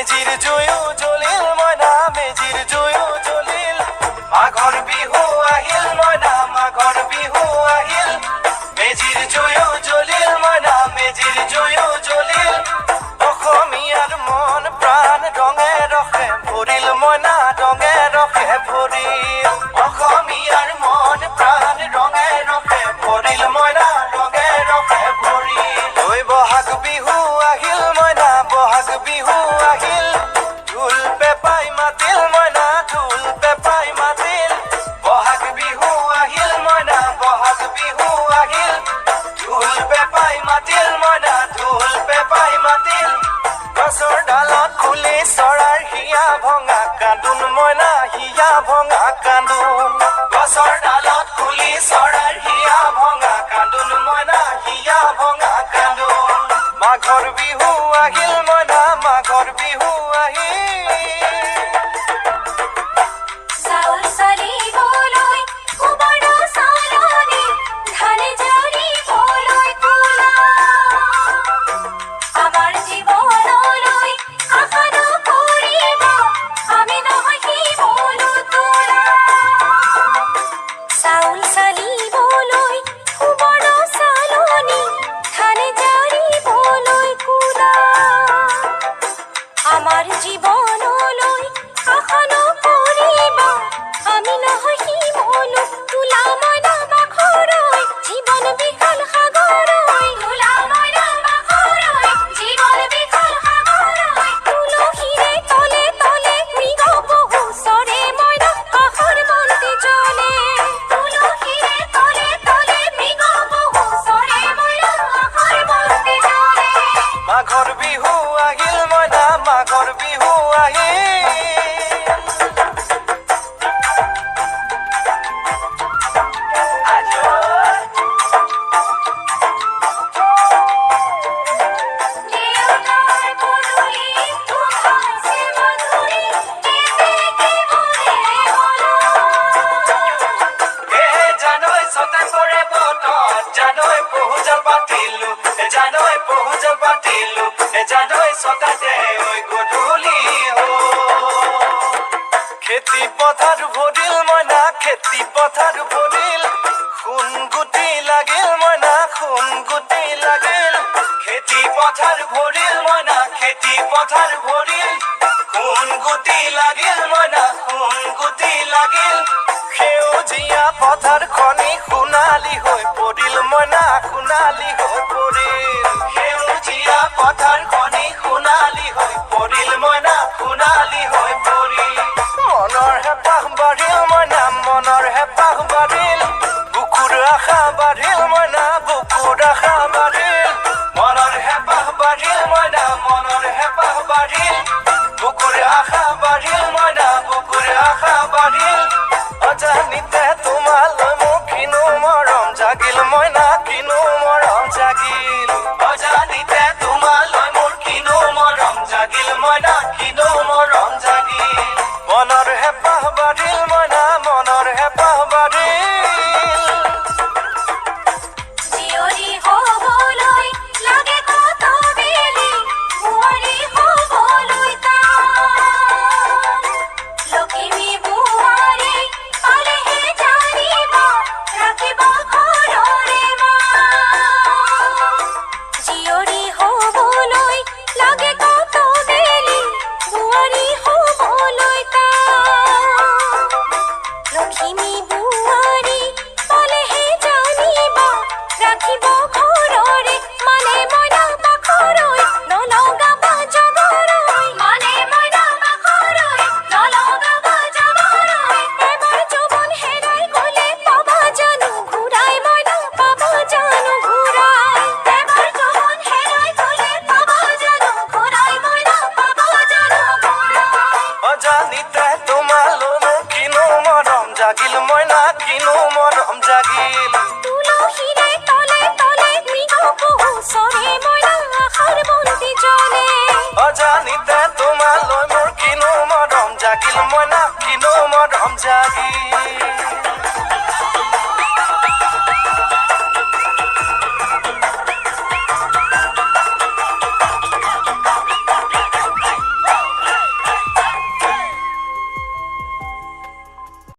মেজিৰ জুয়ো জ্বলিল মইনা মেজিৰ জুয়ো জ্বলিল মাঘৰ বিহু আহিল মইনা মাঘৰ বিহু আহিল মেজিৰ জুয়ো জ্বলিল মইনা মেজিৰ জুয়ো জ্বলিল অসমীয়াৰ মন প্ৰাণ ৰঙে ৰসে ভৰিল মইনা ৰঙে ৰসে ভৰিল অসমীয়াৰ মন প্ৰাণ ৰঙে ৰসে ভৰিল মইনা ৰঙে ৰসে ভৰিল ঐ বহাগ বিহু আহিল মইনা বহাগ বিহু আহিল ঢোল পেপাই মাতিল মইনা ঢোল পেপাই মাতিল বহাগ বিহু আহিল মইনা বহাগ বিহু আহিল ঢোল পেপাই মাতিল মইনা ঢোল পেপাই মাতিল গছৰ ডালত খুলি চৰাৰ হিয়া ভঙা কান্দোন মইনা হিয়া ভঙা কান্দোন গছৰ ডালত খুলি চৰাৰ হিয়া ভঙা কান্দোন মইনা হিয়া ভঙা কান্দোন মাঘৰ বিহু আহিল মইনা মাঘৰ বিহু আহিল চাউল চালিবলৈ কুমাৰ চালনি ধান জাৰিবলৈ কোলা আমাৰ জীৱনলৈ আশা নকৰিব আমি নহয় শিৱলো তোলা চাউল চালিবলৈ কুমাৰ চালনি ধান জাৰিবলৈ কোলা আমাৰ জীৱনলৈ আশা নকৰিব আমি নহয় শিৱলো তোলা মইনা বাখৰৈ জীৱন বিশাল সাগৰৈ তোলা মইনা বাখৰৈ জীৱন বিশাল সাগৰৈ তুলসীৰে তলে তলে মৃগ পহু চৰে মইনা কাষৰ বন্তি জ্বলে তুলসীৰে তলে তলে মৃগ পহু চৰে মইনা কাষৰ বন্তি জ্বলে মাঘৰ বিহু আহিল মইনা মাঘৰ বিহু আহিল দেউতাৰ পদূলি উঠাইছে মাধুৰী এতেকে মনে বলা জানৈ সতেম্বৰে বতত জানৈ পহুজল পাতিলো জানৈ পহুজল পাতিলো জানৈ সতাতে ঐ গধূলি খেতি পথাৰ ভৰিল মইনা খেতি পথাৰ ভৰিল সোণ গুটি লাগিল মইনা সোণ গুটি লাগিল খেতি পথাৰ ভৰিল মইনা খেতি পথাৰ ভৰিল সোণ গুটি লাগিল মইনা সোণ গুটি লাগিল সেউজীয়া পথাৰ খনি সোণালী হৈ পৰিল মইনা সোণালী হৈ পৰিল সেউজীয়া পথাৰ খনি সোণালী হৈ পৰিল মইনা সোণালী হৈ পৰিল মনৰ হেঁপাহ বাঢ়িল মইনা মনৰ হেঁপাহ বাঢ়িল বুকুৰ আশা বাঢ়িল মইনা বুকুৰ আশা বাঢ়িল মনৰ হেঁপাহ বাঢ়িল মইনা মনৰ হেঁপাহ বাঢ়িল বুকুৰ আশা বাঢ়িল মইনা বুকুৰ আশা বাঢ়িল অজানিতে তোমালৈ মোক কিনো মৰম জাগিল মইনা কিনো মৰম জাগিল অজানিতে তোমালৈ মোৰ কিনো মৰম জাগিল মইনা কিনো মৰম জাগিল মনৰ হেঁপাহ বাঢ়িল মইনা মনৰ হেঁপাহ বাঢ়িল জীয়ৰী হ'বলৈ লাগে কত বেলি বোৱাৰী হ'বলৈ টান লখিমী বোৱাৰী পালেহে জানিব ৰাখিব ঘৰৰে মান জীয়ৰী হ'বলৈ লাগে কত বেলি বোৱাৰী হ'বলৈ টান লখিমী বোৱাৰী পালেহে জানিব ৰাখিব ঘৰৰে মানে মইনা বাখৰৈ নলগাব জগৰৈ মানে মইনা বাখৰৈ নলগাব জগৰৈ এবাৰ যৌৱন হেৰাই গ'লে পাবা জানো ঘূৰাই মইনা পাবা জানো ঘূৰাই এবাৰ যৌৱন হেৰাই গ'লে পাবা জানো ঘূৰাই মইনা পাবা জানো ঘূৰাই অজানিতে তোমালৈ মোৰ কিনো মৰম জাগিল মইনা কিনো মৰম জাগিল তুলসীৰে তলে তলে মৃগ পহু চৰে মইনা আশাৰ বন্তি জ্বলে অজানিতে তোমালৈ মোৰ কিনো মৰম জাগিল মইনা কিনো মৰম জাগিল